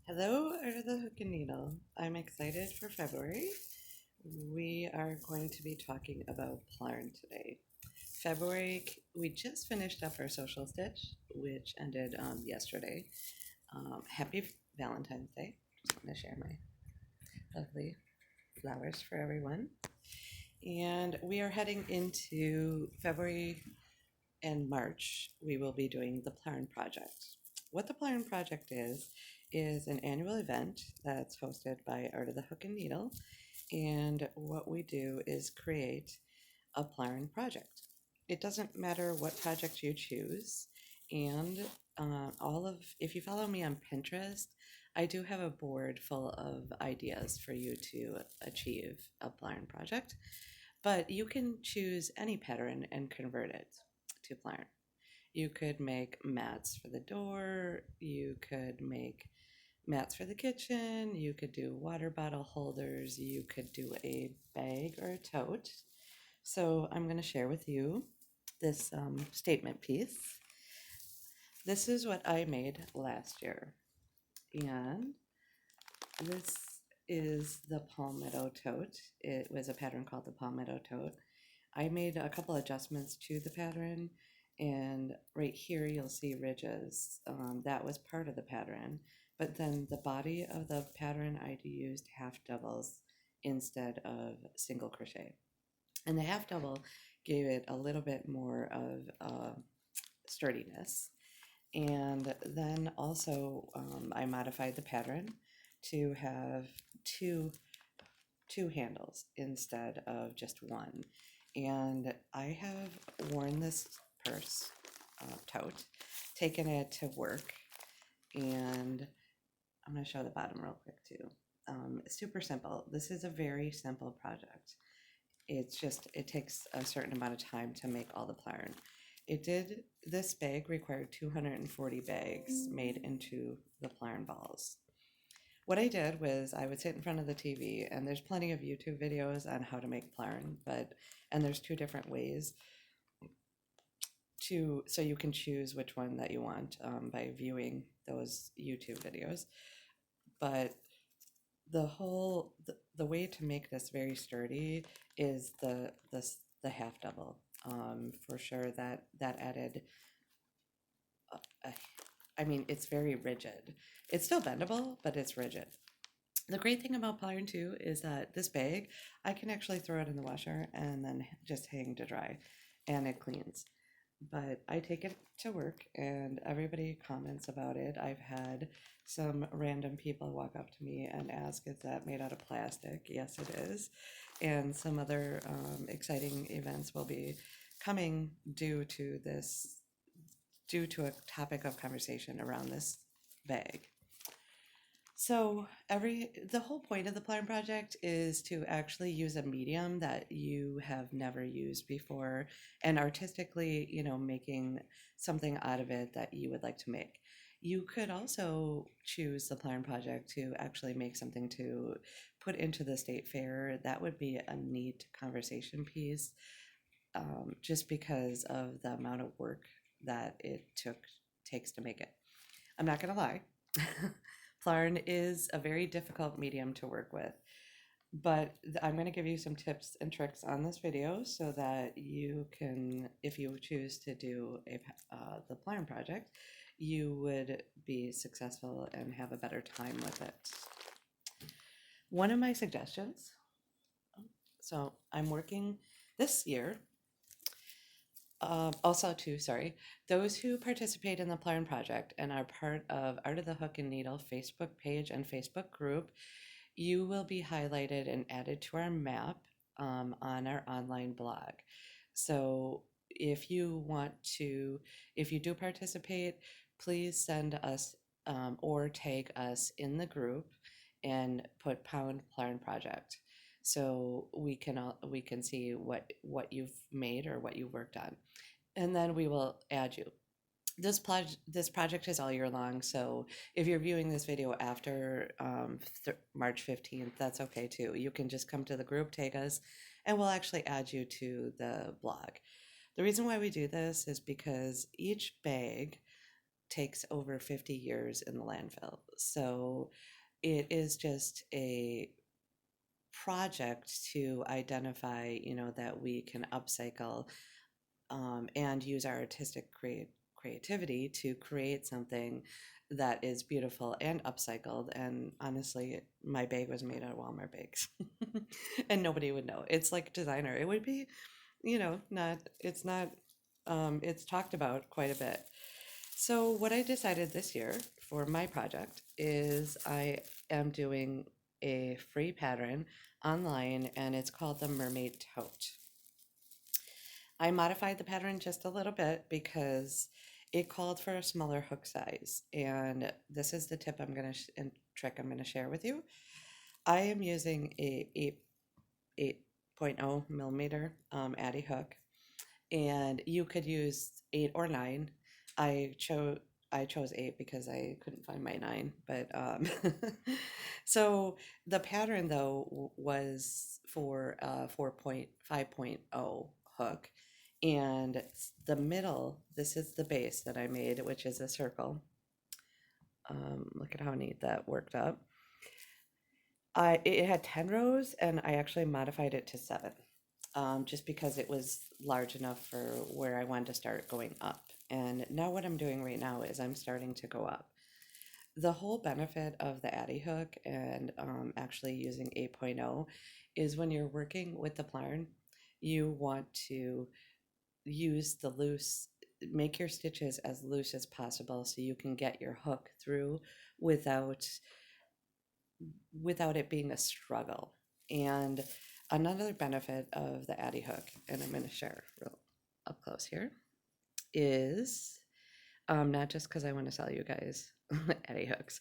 Hello, Under the Hook and Needle. I'm excited for February. We are going to be talking about Plarn today. February, we just finished up our social stitch, which ended yesterday. Happy Valentine's Day. Just want to share my lovely flowers for everyone. And we are heading into February and March. We will be doing the Plarn Project. What the Plarn Project is an annual event that's hosted by Art of the Hook and Needle. And what we do is create a Plarn project. It doesn't matter what project you choose. And if you follow me on Pinterest, I do have a board full of ideas for you to achieve a Plarn project. But you can choose any pattern and convert it to Plarn. You could make mats for the door, you could make mats for the kitchen, you could do water bottle holders, you could do a bag or a tote. So I'm going to share with you this statement piece. This is what I made last year. And this is the Palmetto tote. It was a pattern called the Palmetto tote. I made a couple adjustments to the pattern, and right here you'll see ridges. That was part of the pattern, but then the body of the pattern I used half doubles instead of single crochet, and the half double gave it a little bit more of sturdiness. And then also I modified the pattern to have two handles instead of just one. And I have worn this purse, tote, taken it to work, and I'm going to show the bottom real quick too. It's super simple. This is a very simple project. It takes a certain amount of time to make all the Plarn. This bag required 240 bags made into the Plarn balls. What I did was I would sit in front of the TV, and there's plenty of YouTube videos on how to make Plarn, and there's two different ways so you can choose which one that you want by viewing those YouTube videos. But the way to make this very sturdy is the half double. For sure that added. I mean, it's very rigid. It's still bendable, but it's rigid. The great thing about Plarn too is that this bag, I can actually throw it in the washer and then just hang to dry, and it cleans. But I take it to work and everybody comments about it. I've had some random people walk up to me and ask, is that made out of plastic? Yes, it is. And some other exciting events will be coming due to a topic of conversation around this bag. So the whole point of the Plarn Project is to actually use a medium that you have never used before, and artistically, making something out of it that you would like to make. You could also choose the Plarn Project to actually make something to put into the state fair. That would be a neat conversation piece, just because of the amount of work that takes to make it. I'm not gonna lie. Plarn is a very difficult medium to work with, but I'm going to give you some tips and tricks on this video so that you can, if you choose to do the Plarn project, you would be successful and have a better time with it. One of my suggestions, so I'm working this year. Also, too, sorry, those who participate in the Plarn Project and are part of Art of the Hook and Needle Facebook page and Facebook group, you will be highlighted and added to our map on our online blog. So if you do participate, please send us or tag us in the group and put pound Plarn Project, so we can see what you've made or what you've worked on, and then we will add you. This project is all year long, so if you're viewing this video after March 15th, that's okay too. You can just come to the group, tag us, and we'll actually add you to the blog. The reason why we do this is because each bag takes over 50 years in the landfill. So it is just a project to identify, that we can upcycle, and use our artistic creativity to create something that is beautiful and upcycled. And honestly, my bag was made out of Walmart bags, and nobody would know. It's like designer. It would be, not. It's not. It's talked about quite a bit. So what I decided this year for my project is I am doing a free pattern online, and it's called the Mermaid Tote. I modified the pattern just a little bit because it called for a smaller hook size. And this is the tip and trick I'm going to share with you. I am using a 8.0 millimeter Addy hook, and you could use 8 or 9. I chose I chose 8 because I couldn't find my 9, but so the pattern though was for 4.5.0 hook, and the middle, this is the base that I made, which is a circle. Look at how neat that worked up. It had 10 rows, and I actually modified it to 7, just because it was large enough for where I wanted to start going up. And now what I'm doing right now is I'm starting to go up. The whole benefit of the Addy hook and actually using 8.0 is when you're working with the Plarn, you want to use the loose, make your stitches as loose as possible so you can get your hook through without it being a struggle. And another benefit of the Addy hook, and I'm going to share real up close here, is not just because I want to sell you guys Addy hooks,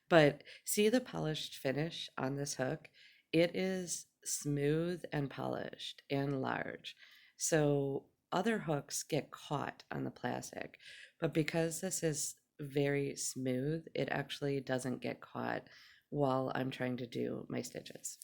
but see the polished finish on this hook? It is smooth and polished and large. So other hooks get caught on the plastic, but because this is very smooth, it actually doesn't get caught while I'm trying to do my stitches.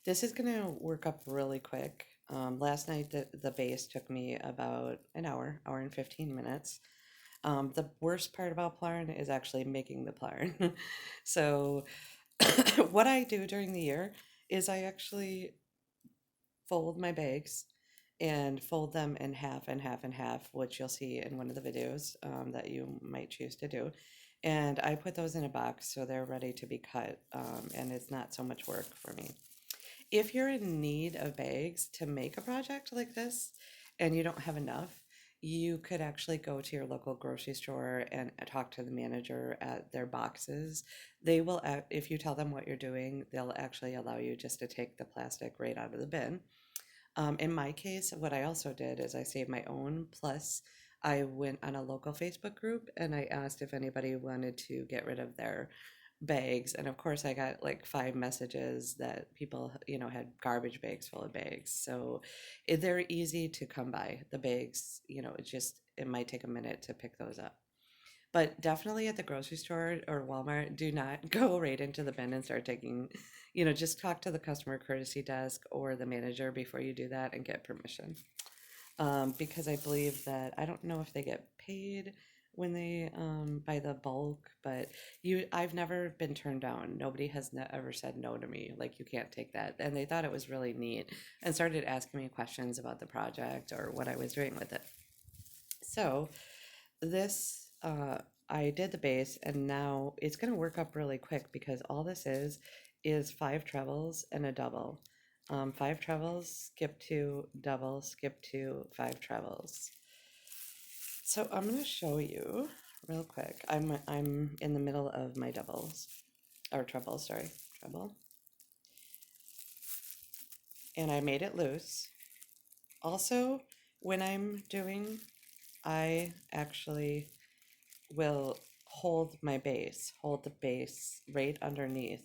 This is going to work up really quick. Last night, the base took me about an hour and 15 minutes. The worst part about Plarn is actually making the Plarn. So what I do during the year is I actually fold my bags and fold them in half and half and half, which you'll see in one of the videos that you might choose to do. And I put those in a box so they're ready to be cut, and it's not so much work for me. If you're in need of bags to make a project like this and you don't have enough, you could actually go to your local grocery store and talk to the manager at their boxes. They will, if you tell them what you're doing, they'll actually allow you just to take the plastic right out of the bin. In my case, what I also did is I saved my own, plus I went on a local Facebook group and I asked if anybody wanted to get rid of their bags. And of course, I got like 5 messages that people, had garbage bags full of bags. So they're easy to come by. The bags, it might take a minute to pick those up. But definitely at the grocery store or Walmart, do not go right into the bin and start taking, just talk to the customer courtesy desk or the manager before you do that and get permission. Because I believe that, I don't know if they get paid when they buy the bulk, but I've never been turned down. Nobody has ever said no to me, like, you can't take that. And they thought it was really neat and started asking me questions about the project or what I was doing with it. So this, I did the base, and now it's going to work up really quick because all this is 5 trebles and a double. 5 trebles, skip 2, double, skip 2, 5 trebles. So I'm going to show you real quick. I'm in the middle of my doubles, or trebles, sorry, treble. And I made it loose. Also, when I'm doing, I actually will hold the base right underneath.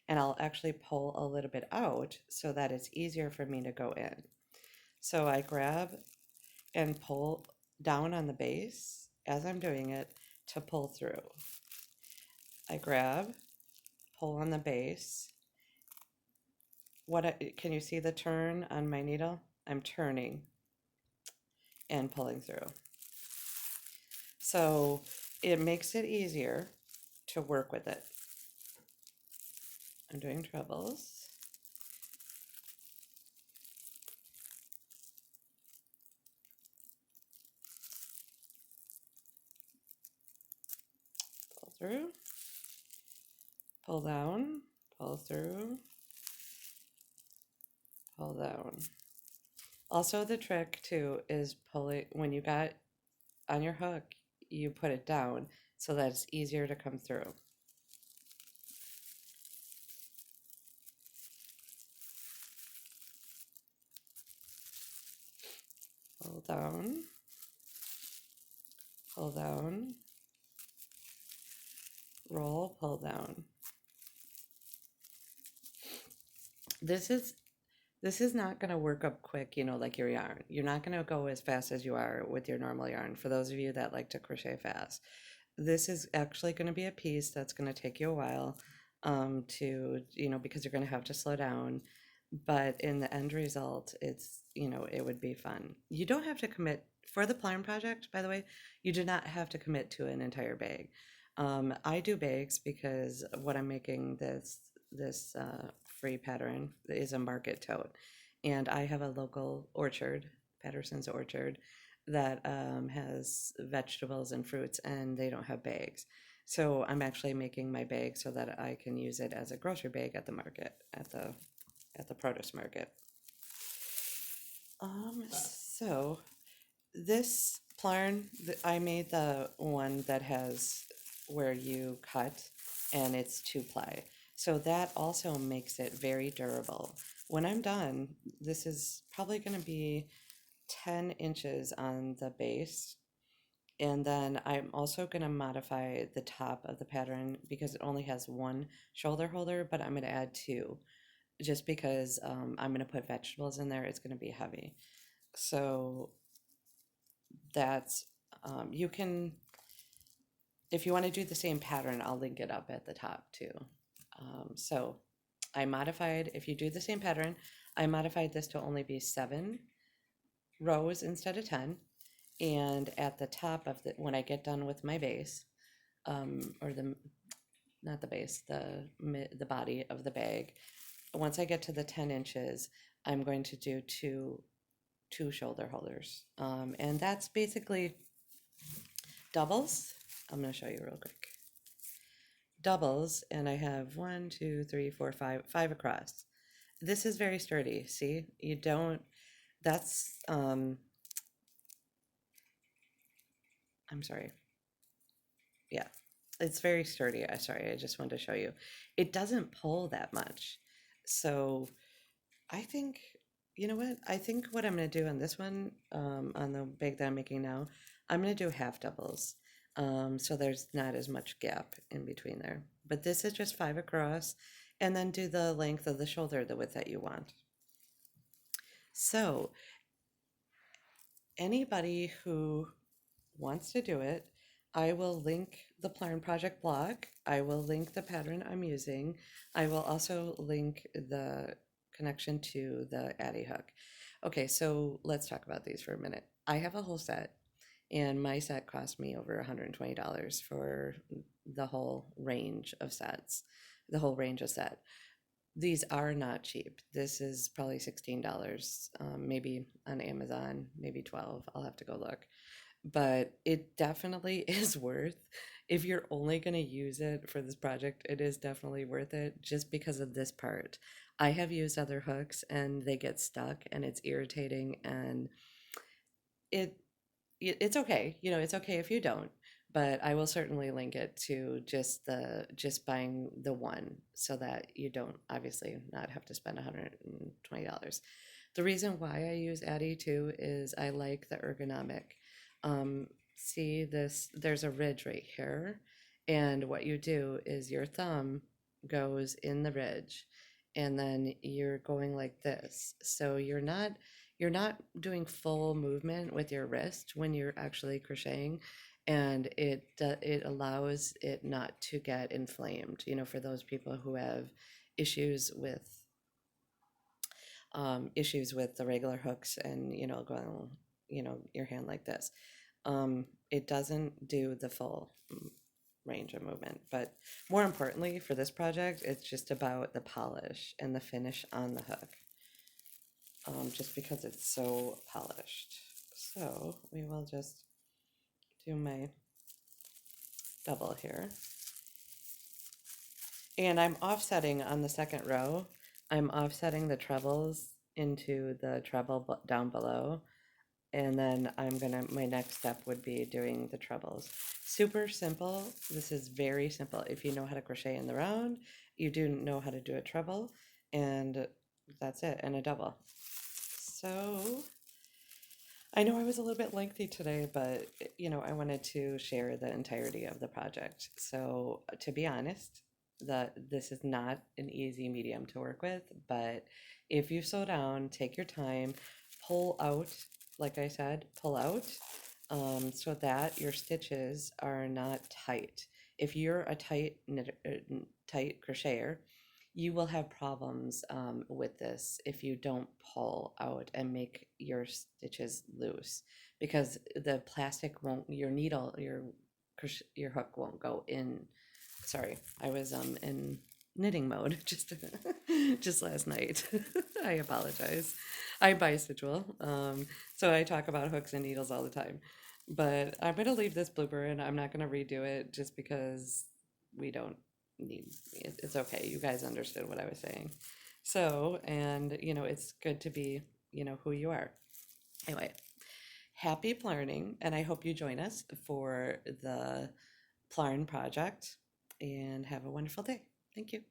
And I'll actually pull a little bit out so that it's easier for me to go in. So I grab and pull down on the base as I'm doing it to pull through. I grab, pull on the base. Can you see the turn on my needle? I'm turning and pulling through. So it makes it easier to work with it. I'm doing trebles. Pull through, pull down, pull through, pull down. Also, the trick too is pull it when you got on your hook, you put it down so that it's easier to come through. Pull down, pull down, roll, pull down. This is this is not going to work up quick, like your yarn. You're not going to go as fast as you are with your normal yarn. For those of you that like to crochet fast, this is actually going to be a piece that's going to take you a while because you're going to have to slow down. But in the end result, it would be fun. You don't have to commit for the Plarn project, by the way. You do not have to commit to an entire bag. I do bags because what I'm making this free pattern is a market tote, and I have a local orchard, Patterson's Orchard, that has vegetables and fruits, and they don't have bags. So I'm actually making my bag so that I can use it as a grocery bag at the market, at the produce market. So this Plarn, I made the one that has where you cut and it's 2-ply. So that also makes it very durable. When I'm done, this is probably going to be 10 inches on the base. And then I'm also going to modify the top of the pattern because it only has one shoulder holder, but I'm going to add two just because I'm going to put vegetables in there. It's going to be heavy. So that's, you can, if you want to do the same pattern, I'll link it up at the top too. So I modified, if you do the same pattern, I modified this to only be 7 rows instead of 10. And at the top of when I get done with my base, not the base, the body of the bag, once I get to the 10 inches, I'm going to do two shoulder holders. And that's basically doubles. I'm going to show you real quick. Doubles, and I have 1, 2, 3, 4, 5 across. This is very sturdy. See, you don't, that's, I'm sorry. Yeah, it's very sturdy. Sorry, I just wanted to show you. It doesn't pull that much. So I think, you know what? I think what I'm going to do on this one, on the bag that I'm making now, I'm going to do half doubles. So there's not as much gap in between there. But this is just 5 across, and then do the length of the shoulder, the width that you want. So anybody who wants to do it, I will link the Plarn Project blog. I will link the pattern I'm using. I will also link the connection to the Addy hook. Okay, so let's talk about these for a minute. I have a whole set, and my set cost me over $120 for the whole range of sets, the whole range of set. These are not cheap. This is probably $16, maybe on Amazon, maybe 12. I'll have to go look. But it definitely is worth, if you're only going to use it for this project, it is definitely worth it just because of this part. I have used other hooks and they get stuck and it's irritating, and it it's okay. It's okay if you don't, but I will certainly link it to just buying the one so that you don't obviously not have to spend $120. The reason why I use Addy too is I like the ergonomic. See this, there's a ridge right here, and what you do is your thumb goes in the ridge and then you're going like this. So you're not doing full movement with your wrist when you're actually crocheting, and it allows it not to get inflamed, for those people who have issues with the regular hooks and going your hand like this. it doesn't do the full range of movement. But more importantly, for this project, it's just about the polish and the finish on the hook, just because it's so polished. So we will just do my double here. And I'm offsetting on the second row. I'm offsetting the trebles into the treble down below. And then my next step would be doing the trebles. Super simple. This is very simple. If you know how to crochet in the round, you do know how to do a treble, and that's it, and a double. So I know I was a little bit lengthy today, but I wanted to share the entirety of the project. So to be honest, this is not an easy medium to work with, but if you slow down, take your time, pull out, like I said, pull out, so that your stitches are not tight. If you're a tight crocheter, you will have problems with this if you don't pull out and make your stitches loose, because the plastic won't, your needle, your hook won't go in. Sorry, I was in knitting mode just last night. I apologize. I bisexual, so I talk about hooks and needles all the time. But I'm gonna leave this blooper and I'm not gonna redo it just because we don't need. It's okay. You guys understood what I was saying. So, and it's good to be who you are. Anyway, happy Plarning, and I hope you join us for the Plarn Project, and have a wonderful day. Thank you.